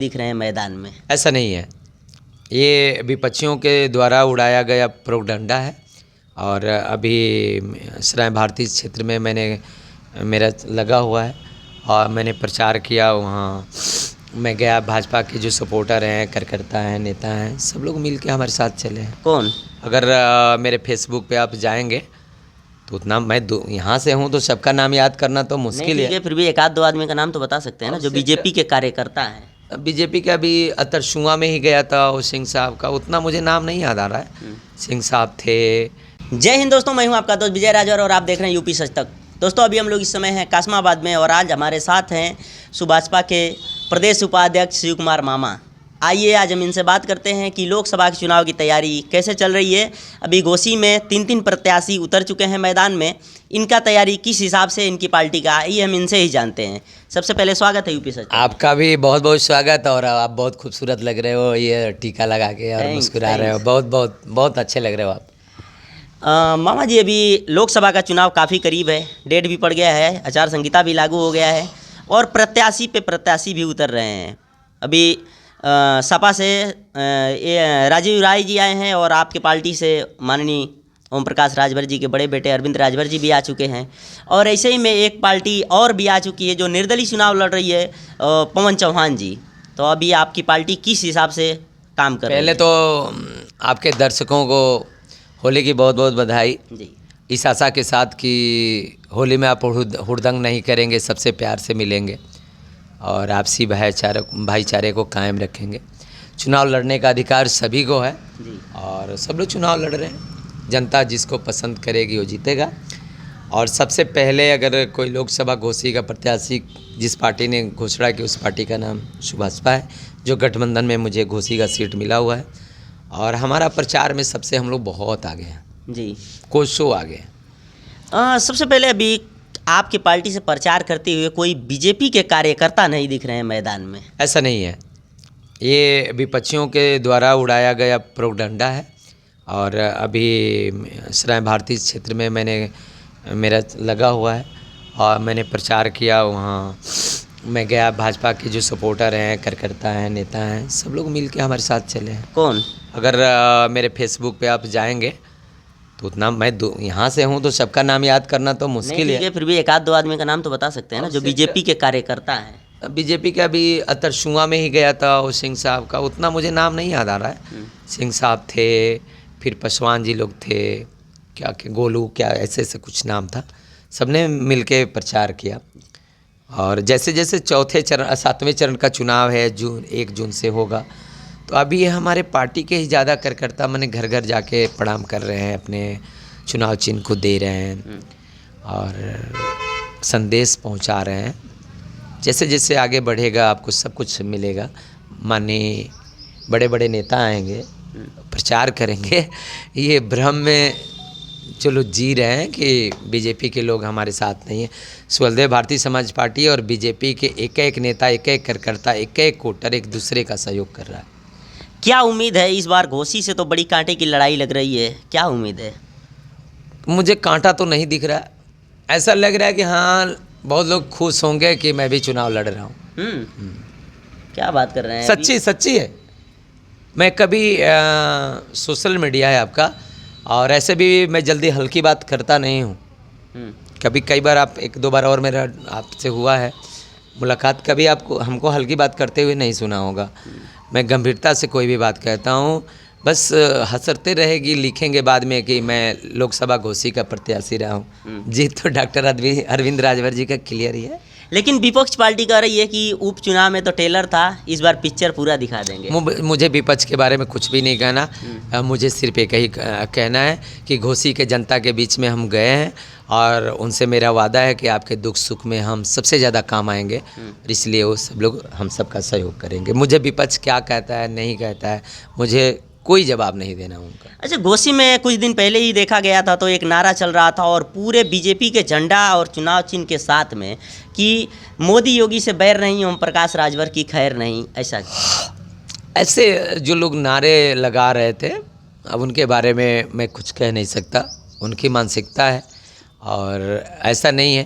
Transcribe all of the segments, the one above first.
दिख रहे हैं मैदान में। ऐसा नहीं है, ये विपक्षियों के द्वारा उड़ाया गया प्रोपगंडा है। और अभी सराय भारती क्षेत्र में मेरा लगा हुआ है और मैंने प्रचार किया। वहाँ मैं गया, भाजपा के जो सपोर्टर हैं, कार्यकर्ता हैं, नेता हैं, सब लोग मिल के हमारे साथ चले हैं। कौन? अगर मेरे फेसबुक पे आप जाएंगे तो उतना मैं यहाँ से हूँ तो सबका नाम याद करना तो मुश्किल है। फिर भी एक आध दो आदमी का नाम तो बता सकते हैं ना, जो बीजेपी के कार्यकर्ता हैं। बीजेपी का भी अतरसुआ में ही गया था, वो सिंह साहब का उतना मुझे नाम नहीं याद आ रहा है। सिंह साहब थे। जय हिंद दोस्तों, मैं हूं आपका दोस्त विजय राजौर और आप देख रहे हैं यूपी सच तक। दोस्तों अभी हम लोग इस समय हैं कासमाबाद में और आज हमारे साथ हैं सुभाषपा के प्रदेश उपाध्यक्ष शिव कुमार मामा। आइए आज हम इनसे बात करते हैं कि लोकसभा के चुनाव की तैयारी कैसे चल रही है। अभी घोसी में 3 प्रत्याशी उतर चुके हैं मैदान में। इनका तैयारी किस हिसाब से इनकी पार्टी का, ये हम इनसे ही जानते हैं। सबसे पहले स्वागत है यूपी सच। आपका भी बहुत बहुत स्वागत। और आप बहुत खूबसूरत लग रहे हो, ये टीका लगा के और मुस्कुरा रहे हो। बहुत बहुत बहुत अच्छे लग रहे हो आप। मामा जी, अभी लोकसभा का चुनाव काफ़ी करीब है, डेट भी पड़ गया है, आचार संहिता भी लागू हो गया है और प्रत्याशी पे प्रत्याशी भी उतर रहे हैं। अभी सपा से राजीव राय जी आए हैं और आपके पार्टी से माननीय ओम प्रकाश राजभर जी के बड़े बेटे अरविंद राजभर जी भी आ चुके हैं। और ऐसे ही में एक पार्टी और भी आ चुकी है जो निर्दलीय चुनाव लड़ रही है, पवन चौहान जी। तो अभी आपकी पार्टी किस हिसाब से काम कर रही है? पहले तो आपके दर्शकों को होली की बहुत बहुत बधाई जी। इस आशा के साथ कि होली में आप हुड़दंग नहीं करेंगे, सबसे प्यार से मिलेंगे और आपसी भाईचारे को कायम रखेंगे। चुनाव लड़ने का अधिकार सभी को है जी। और सब लोग चुनाव लड़ रहे हैं। जनता जिसको पसंद करेगी वो जीतेगा। और सबसे पहले अगर कोई लोकसभा घोसी का प्रत्याशी जिस पार्टी ने घोषणा की, उस पार्टी का नाम सुभाषपा है, जो गठबंधन में मुझे घोसी का सीट मिला हुआ है। और हमारा प्रचार में सबसे हम लोग बहुत आगे हैं जी, कोसों आगे हैं। सबसे पहले अभी आपकी पार्टी से प्रचार करते हुए कोई बीजेपी के कार्यकर्ता नहीं दिख रहे हैं मैदान में। ऐसा नहीं है, ये विपक्षियों के द्वारा उड़ाया गया प्रोपगंडा है। और अभी सराय भारती क्षेत्र में मेरा लगा हुआ है और मैंने प्रचार किया। वहाँ मैं गया, भाजपा के जो सपोर्टर हैं, कार्यकर्ता हैं, नेता हैं, सब लोग मिल के हमारे साथ चले हैं। कौन? अगर मेरे फेसबुक पे आप जाएंगे तो उतना मैं यहाँ से हूँ तो सबका नाम याद करना तो मुश्किल है। फिर भी एक आध दो आदमी का नाम तो बता सकते हैं ना, जो बीजेपी के कार्यकर्ता हैं। बीजेपी का भी अतरसुआ में ही गया था, वो सिंह साहब का उतना मुझे नाम नहीं याद आ रहा है। सिंह साहब थे, फिर पासवान जी लोग थे, क्या गोलू, क्या ऐसे ऐसे कुछ नाम था। सबने मिलके प्रचार किया। और जैसे जैसे 7वें चरण का चुनाव है, 1 जून से होगा, तो अभी ये हमारे पार्टी के ही ज़्यादा कार्यकर्ता मैंने घर घर जाके प्रणाम कर रहे हैं, अपने चुनाव चिन्ह को दे रहे हैं और संदेश पहुंचा रहे हैं। जैसे जैसे आगे बढ़ेगा आपको सब कुछ मिलेगा। माननीय बड़े बड़े नेता आएंगे, प्रचार करेंगे। ये भ्रम में जो लोग जी रहे हैं कि बीजेपी के लोग हमारे साथ नहीं हैं। स्वदेव भारतीय समाज पार्टी और बीजेपी के एक एक नेता, एक एक कार्यकर्ता, एक एक वोटर एक दूसरे का सहयोग कर रहा है। क्या उम्मीद है इस बार? घोसी से तो बड़ी कांटे की लड़ाई लग रही है, क्या उम्मीद है? मुझे कांटा तो नहीं दिख रहा। ऐसा लग रहा है कि हाँ, बहुत लोग खुश होंगे कि मैं भी चुनाव लड़ रहा हूँ। क्या बात कर रहे हैं? सच्ची है। मैं कभी सोशल मीडिया है आपका, और ऐसे भी मैं जल्दी हल्की बात करता नहीं हूँ। कभी कई बार आप 1-2 बार और मेरा आपसे हुआ है मुलाकात, कभी आपको हमको हल्की बात करते हुए नहीं सुना होगा। मैं गंभीरता से कोई भी बात कहता हूँ। बस हंसते रहेगी, लिखेंगे बाद में कि मैं लोकसभा घोसी का प्रत्याशी रहा हूँ। जीत तो डॉक्टर अरविंद राजभर जी का क्लियर ही है। लेकिन विपक्ष पार्टी कह रही है कि उपचुनाव में तो टेलर था, इस बार पिक्चर पूरा दिखा देंगे। मुझे विपक्ष के बारे में कुछ भी नहीं कहना। मुझे सिर्फ एक ही कहना है कि घोसी के जनता के बीच में हम गए हैं और उनसे मेरा वादा है कि आपके दुख सुख में हम सबसे ज़्यादा काम आएंगे। इसलिए वो सब लोग हम सबका सहयोग करेंगे। मुझे विपक्ष क्या कहता है नहीं कहता है, मुझे कोई जवाब नहीं देना उनका। अच्छा, घोसी में कुछ दिन पहले ही देखा गया था तो एक नारा चल रहा था और पूरे बीजेपी के झंडा और चुनाव चिन्ह के साथ में कि मोदी योगी से बैर नहीं, ओम प्रकाश राजभर की खैर नहीं। ऐसे जो लोग नारे लगा रहे थे, अब उनके बारे में मैं कुछ कह नहीं सकता। उनकी मानसिकता है और ऐसा नहीं है।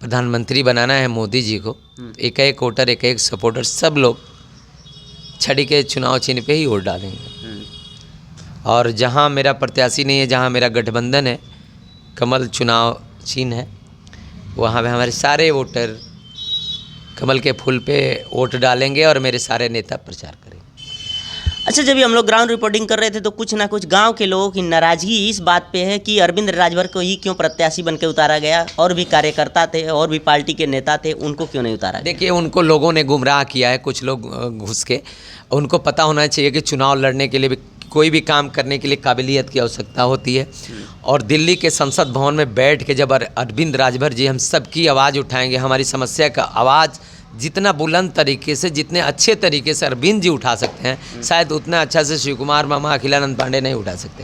प्रधानमंत्री बनाना है मोदी जी को, एक एक वोटर, एक एक सपोर्टर, सब लोग छड़ी के चुनाव चिन्ह पे ही वोट डालेंगे। और जहाँ मेरा प्रत्याशी नहीं है, जहाँ मेरा गठबंधन है, कमल चुनाव चिन्ह है, वहाँ पे हमारे सारे वोटर कमल के फूल पे वोट डालेंगे और मेरे सारे नेता प्रचार करेंगे। अच्छा, जब भी हम लोग ग्राउंड रिपोर्टिंग कर रहे थे तो कुछ ना कुछ गांव के लोगों की नाराजगी इस बात पे है कि अरविंद राजभर को ही क्यों प्रत्याशी बन के उतारा गया, और भी कार्यकर्ता थे और भी पार्टी के नेता थे, उनको क्यों नहीं उतारा गया? देखिए, उनको लोगों ने गुमराह किया है, कुछ लोग घुस के। उनको पता होना चाहिए कि चुनाव लड़ने के लिए भी, कोई भी काम करने के लिए काबिलियत की आवश्यकता होती है। और दिल्ली के संसद भवन में बैठ के जब अरविंद राजभर जी हम सबकी आवाज़ उठाएंगे, हमारी समस्या का आवाज़ जितना बुलंद तरीके से, जितने अच्छे तरीके से अरविंद जी उठा सकते हैं, शायद उतना अच्छा से शिव कुमार मामा, अखिलानंद पांडे नहीं उठा सकते।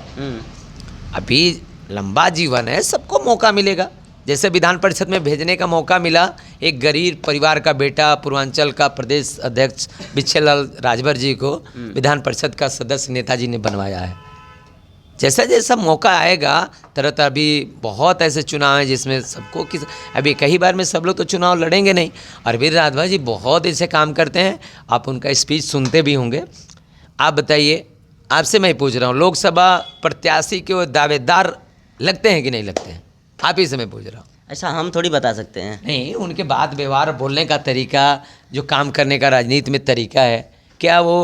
अभी लंबा जीवन है, सबको मौका मिलेगा। जैसे विधान परिषद में भेजने का मौका मिला एक गरीब परिवार का बेटा, पूर्वांचल का प्रदेश अध्यक्ष बिच्छेलाल राजभर जी को विधान परिषद का सदस्य नेताजी ने बनवाया है। जैसा जैसा मौका आएगा, तरह तरह अभी बहुत ऐसे चुनाव हैं जिसमें सबको अभी कई बार में सब लोग तो चुनाव लड़ेंगे नहीं। अरविंद राजभर जी बहुत ऐसे काम करते हैं, आप उनका स्पीच सुनते भी होंगे। आप बताइए, आपसे मैं पूछ रहा हूँ, लोकसभा प्रत्याशी के वो दावेदार लगते हैं कि नहीं लगते हैं? आप ही से मैं पूछ रहा हूँ। ऐसा हम थोड़ी बता सकते हैं। नहीं, उनके बात व्यवहार, बोलने का तरीका, जो काम करने का राजनीति में तरीका है, क्या वो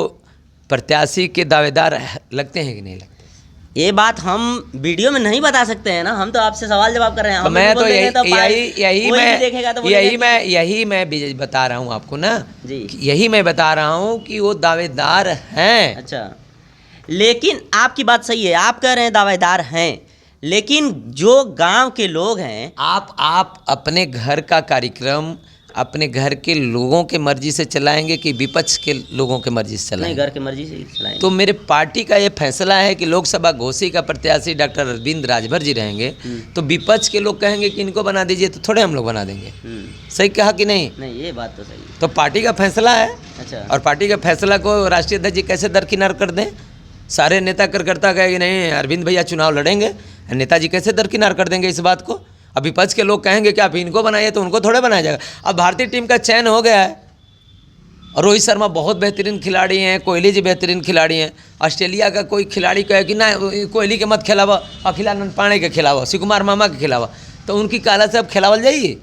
प्रत्याशी के दावेदार लगते हैं कि नहीं लगते? ये बात हम वीडियो में नहीं बता सकते हैं ना, हम तो आपसे सवाल जवाब कर रहे हैं। तो मैं तो यही मैं बता रहा हूँ आपको ना जी, यही मैं बता रहा हूँ कि वो दावेदार हैं। अच्छा, लेकिन आपकी बात सही है, आप कह रहे हैं दावेदार हैं, लेकिन जो गांव के लोग हैं, आप अपने घर का कार्यक्रम अपने घर के लोगों के मर्जी से चलाएंगे कि विपक्ष के लोगों के मर्जी से चलाएंगे? नहीं, घर के मर्जी से ही चलाएंगे। तो मेरे पार्टी का ये फैसला है कि लोकसभा घोषी का प्रत्याशी डॉक्टर अरविंद राजभर जी रहेंगे, तो विपक्ष के लोग कहेंगे कि इनको बना दीजिए, तो थोड़े हम लोग बना देंगे। सही कहा कि नहीं? नहीं, ये बात तो सही है। तो पार्टी का फैसला है। अच्छा, और पार्टी का फैसला को राष्ट्रीय अध्यक्ष जी कैसे दरकिनार कर दें? सारे नेता कार्यकर्ता कहे कि नहीं अरविंद भैया चुनाव लड़ेंगे, नेताजी कैसे दरकिनार कर देंगे इस बात को? अब विपक्ष के लोग कहेंगे कि आप इनको बनाइए, तो उनको थोड़े बनाया जाएगा। अब भारतीय टीम का चयन हो गया है और रोहित शर्मा बहुत बेहतरीन खिलाड़ी हैं, कोहली जी बेहतरीन खिलाड़ी हैं। ऑस्ट्रेलिया का कोई खिलाड़ी कहे कि ना कोहली के मत खिलावा, अखिलानंद पांडे के खिलावा, शिव कुमार मामा के खिलावा, तो उनकी काला से अब खिलावल जाइए।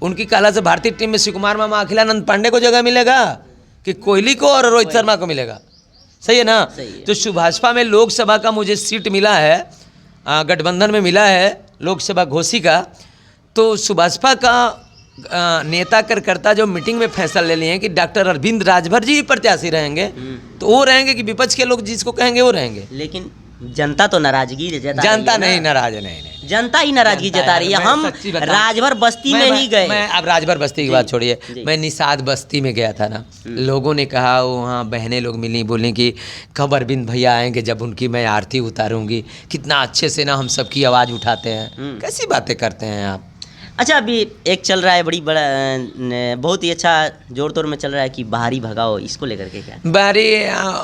उनकी काला से भारतीय टीम में शिव कुमार मामा, अखिलानंद पांडे को जगह मिलेगा कि कोहली को और रोहित शर्मा को मिलेगा? सही है ना? सही तो सुभाषपा में लोकसभा का मुझे सीट मिला है, गठबंधन में मिला है लोकसभा घोषी का, तो सुभाषपा का नेता कार्यकर्ता जो मीटिंग में फैसला ले लिए हैं कि डॉक्टर अरविंद राजभर जी प्रत्याशी रहेंगे, तो वो रहेंगे कि विपक्ष के लोग जिसको कहेंगे वो रहेंगे? लेकिन जनता तो नाराजगी जता रही है। जनता नहीं नाराज है, नहीं, जनता ही नाराजगी जता रही है। हम राजभर बस्ती में ही गए। मैं अब राजभर बस्ती की बात छोड़िए, मैं निषाद बस्ती में गया था ना, लोगों ने कहा, वहाँ बहनें लोग मिली, बोली कि कब अरविंद भैया आएंगे जब उनकी मैं आरती उतारूंगी, कितना अच्छे से ना हम सबकी आवाज़ उठाते हैं। कैसी बातें करते हैं आप? अच्छा, अभी एक चल रहा है बहुत ही अच्छा जोर तोड़ में चल रहा है कि बाहरी भगाओ, इसको लेकर के क्या? बाहरी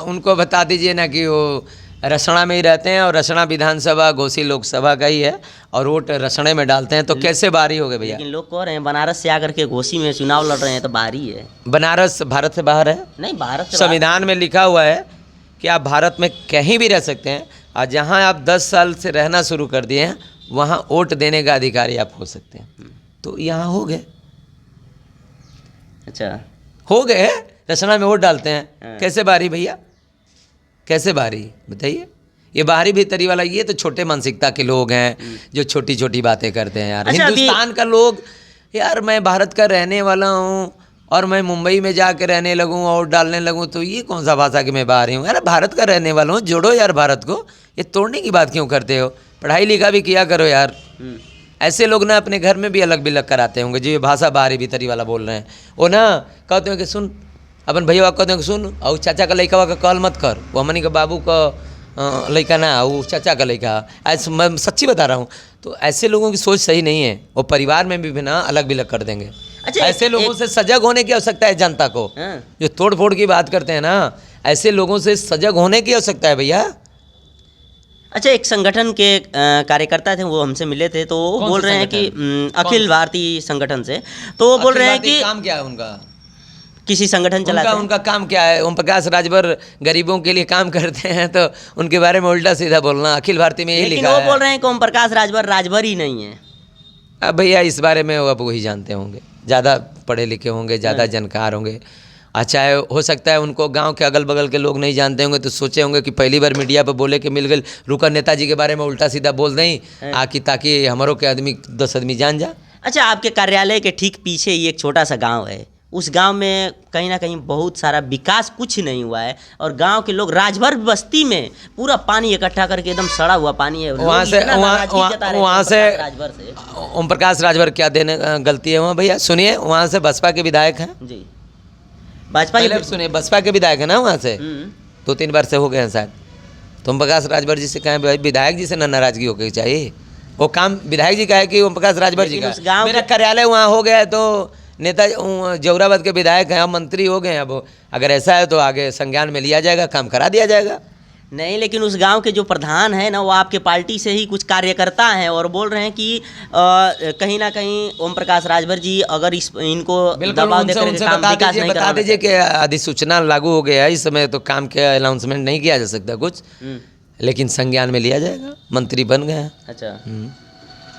उनको बता दीजिए ना कि वो रसना में ही रहते हैं और रसना विधानसभा घोषी लोकसभा का ही है और वोट रसने में डालते हैं, तो कैसे बाहरी हो गए भैया? लेकिन लोग कह रहे हैं बनारस से आकर के घोषी में चुनाव लड़ रहे हैं, तो बाहरी है। बनारस भारत से बाहर है? नहीं, भारत से संविधान में लिखा हुआ है कि आप भारत में कहीं भी रह सकते हैं, और जहाँ आप 10 साल से रहना शुरू कर दिए हैं वहाँ वोट देने का अधिकारी आप हो सकते हैं। तो यहाँ हो गए। अच्छा, हो गए, रसना में वोट डालते हैं। कैसे बाहरी भैया, कैसे बाहरी बताइए? ये बाहरी भीतरी वाला, ये तो छोटे मानसिकता के लोग हैं जो छोटी छोटी बातें करते हैं यार। अच्छा, हिंदुस्तान का लोग, यार मैं भारत का रहने वाला हूँ और मैं मुंबई में जाके रहने लगूँ और डालने लगूँ, तो ये कौन सा भाषा कि मैं बाहरी हूँ? यार भारत का रहने वाला हूँ, जोड़ो यार भारत को, ये तोड़ने की बात क्यों करते हो? पढ़ाई लिखा भी किया करो यार। ऐसे लोग ना अपने घर में भी अलग बिलग कराते होंगे जो ये भाषा बाहरी भीतरी वाला बोल रहे हैं। वो ना कहते हैं कि सुन, अपन भैया कहते हैं कि सुन, और चाचा का लड़का का कॉल मत कर, वो हमनी के बाबू का लड़का ना, वो चाचा का लड़का। ऐसे मैं सच्ची बता रहा हूँ। तो ऐसे लोगों की सोच सही नहीं है, वो परिवार में भी ना अलग बिलग कर देंगे। अच्छा, ऐसे लोगों से सजग होने की आवश्यकता है जनता को। जो तोड़ फोड़ की बात करते हैं ना, ऐसे लोगों से सजग होने की आवश्यकता है भैया। अच्छा, एक संगठन के कार्यकर्ता थे, वो हमसे मिले थे, तो वो बोल रहे हैं कि अखिल भारतीय संगठन से, तो वो बोल रहे हैं कि काम क्या है उनका? किसी संगठन चलाते हैं? उनका काम क्या है? ओम प्रकाश राजभर गरीबों के लिए काम करते हैं, तो उनके बारे में उल्टा सीधा बोलना। अखिल भारती में यही लेकिन लिखा वो है। बोल रहे हैं कि ओम प्रकाश राजभर ही नहीं है। अब भैया इस बारे में अब वही जानते होंगे, ज़्यादा पढ़े लिखे होंगे, ज़्यादा जानकार होंगे। अच्छा है, हो सकता है उनको गांव के अगल बगल के लोग नहीं जानते होंगे, तो सोचे होंगे कि पहली बार मीडिया पर बोले के मिल गए, रुका नेताजी के बारे में उल्टा सीधा बोल दें आकि ताकि हमारों के आदमी 10 आदमी जान जा। अच्छा, आपके कार्यालय के ठीक पीछे ही एक छोटा सा गांव है। उस गांव में कहीं ना कहीं बहुत सारा विकास कुछ नहीं हुआ है, और गांव के लोग राजभर बस्ती में पूरा पानी इकट्ठा करके, एकदम सड़ा हुआ पानी है, वहाँ से राजभर से ओम प्रकाश राजभर क्या देने गलती है वहाँ? भैया सुनिए, वहाँ से बसपा के विधायक हैं जी, भाजपा पहले सुनिए, बसपा के विधायक है ना वहाँ से, 2-3 बार से हो गए हैं शायद। तो ओम प्रकाश राजभर जी से कहें भाई, विधायक जी से ना नाराजगी होकर चाहिए, वो काम विधायक जी का है कि ओम प्रकाश राजभर जी का। मेरा कार्यालय वहाँ हो गया है, तो नेता जौराबाद के विधायक हैं, अब मंत्री हो गए हैं। अब अगर ऐसा है तो आगे संज्ञान में लिया जाएगा, काम करा दिया जाएगा। नहीं, लेकिन उस गांव के जो प्रधान है ना, वो आपके पार्टी से ही कुछ कार्यकर्ता हैं, और बोल रहे हैं कि कहीं ना कहीं ओम प्रकाश राजभर जी अगर इनको दबाव देकर उनसे काम विकास नहीं बता दीजिए कि अधिसूचना लागू हो गया है, इस समय तो काम के अनाउंसमेंट नहीं किया जा सकता कुछ, लेकिन संज्ञान में लिया जाएगा, मंत्री बन गए हैं। अच्छा,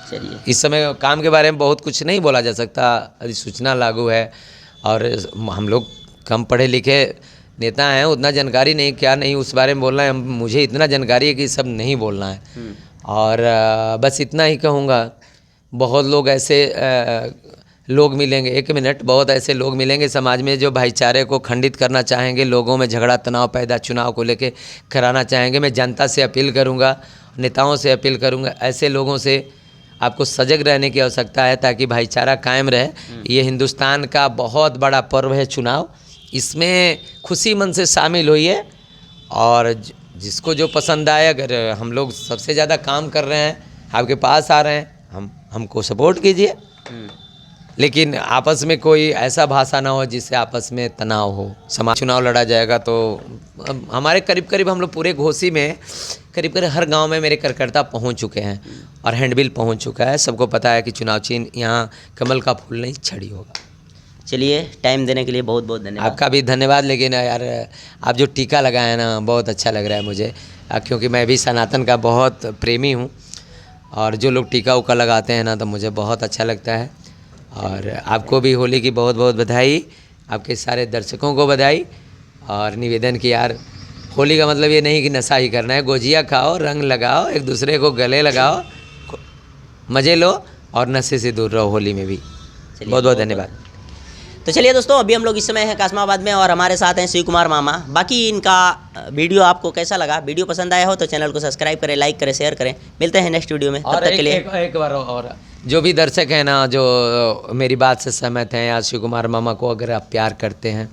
चलिए, इस समय काम के बारे में बहुत कुछ नहीं बोला जा सकता, अधिसूचना लागू है, और हम लोग कम पढ़े लिखे नेता हैं, उतना जानकारी नहीं, क्या नहीं उस बारे में बोलना है। मुझे इतना जानकारी है कि सब नहीं बोलना है। और बस इतना ही कहूँगा, बहुत लोग ऐसे लोग मिलेंगे, 1 मिनट, बहुत ऐसे लोग मिलेंगे समाज में जो भाईचारे को खंडित करना चाहेंगे, लोगों में झगड़ा तनाव पैदा चुनाव को लेके कराना चाहेंगे। मैं जनता से अपील करूँगा, नेताओं से अपील करूँगा, ऐसे लोगों से आपको सजग रहने की आवश्यकता है ताकि भाईचारा कायम रहे। ये हिंदुस्तान का बहुत बड़ा पर्व है चुनाव, इसमें खुशी मन से शामिल होइए, और जिसको जो पसंद आए, अगर हम लोग सबसे ज़्यादा काम कर रहे हैं, आपके पास आ रहे हैं, हमको सपोर्ट कीजिए, लेकिन आपस में कोई ऐसा भाषा ना हो जिससे आपस में तनाव हो। समाज चुनाव लड़ा जाएगा तो हमारे करीब करीब हम लोग पूरे घोसी में करीब हर गांव में मेरे कार्यकर्ता पहुंच चुके हैं, और हैंडबिल पहुंच चुका है। सबको पता है कि चुनाव चिन्ह यहाँ कमल का फूल नहीं छड़ी होगा। चलिए, टाइम देने के लिए बहुत बहुत धन्यवाद। आपका भी धन्यवाद। लेकिन यार, आप जो टीका लगाए हैं ना, बहुत अच्छा लग रहा है मुझे, क्योंकि मैं भी सनातन का बहुत प्रेमी हूँ, और जो लोग टीका उका लगाते हैं ना, तो मुझे बहुत अच्छा लगता है। और आपको भी होली की बहुत बहुत बधाई, आपके सारे दर्शकों को बधाई, और निवेदन कि यार, होली का मतलब ये नहीं कि नशा ही करना है, गोजिया खाओ, रंग लगाओ, एक दूसरे को गले लगाओ, मज़े लो, और नशे से दूर रहो होली में भी। बहुत बहुत धन्यवाद। तो चलिए दोस्तों, अभी हम लोग इस समय हैं कासमाबाद में, और हमारे साथ हैं शिव कुमार मामा। बाकी इनका वीडियो आपको कैसा लगा? वीडियो पसंद आया हो तो चैनल को सब्सक्राइब करें, लाइक करें, शेयर करें। मिलते हैं नेक्स्ट वीडियो में, तब तक के लिए एक बार और जो भी दर्शक हैं ना, जो मेरी बात से सहमत हैं या शिव कुमार मामा को अगर आप प्यार करते हैं,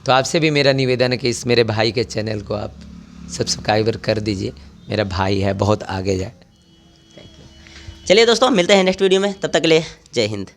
तो आपसे भी मेरा निवेदन है कि इस मेरे भाई के चैनल को आप सब्सक्राइबर कर दीजिए। मेरा भाई है, बहुत आगे जाए। चलिए दोस्तों, मिलते हैं नेक्स्ट वीडियो में, तब तक के लिए जय हिंद।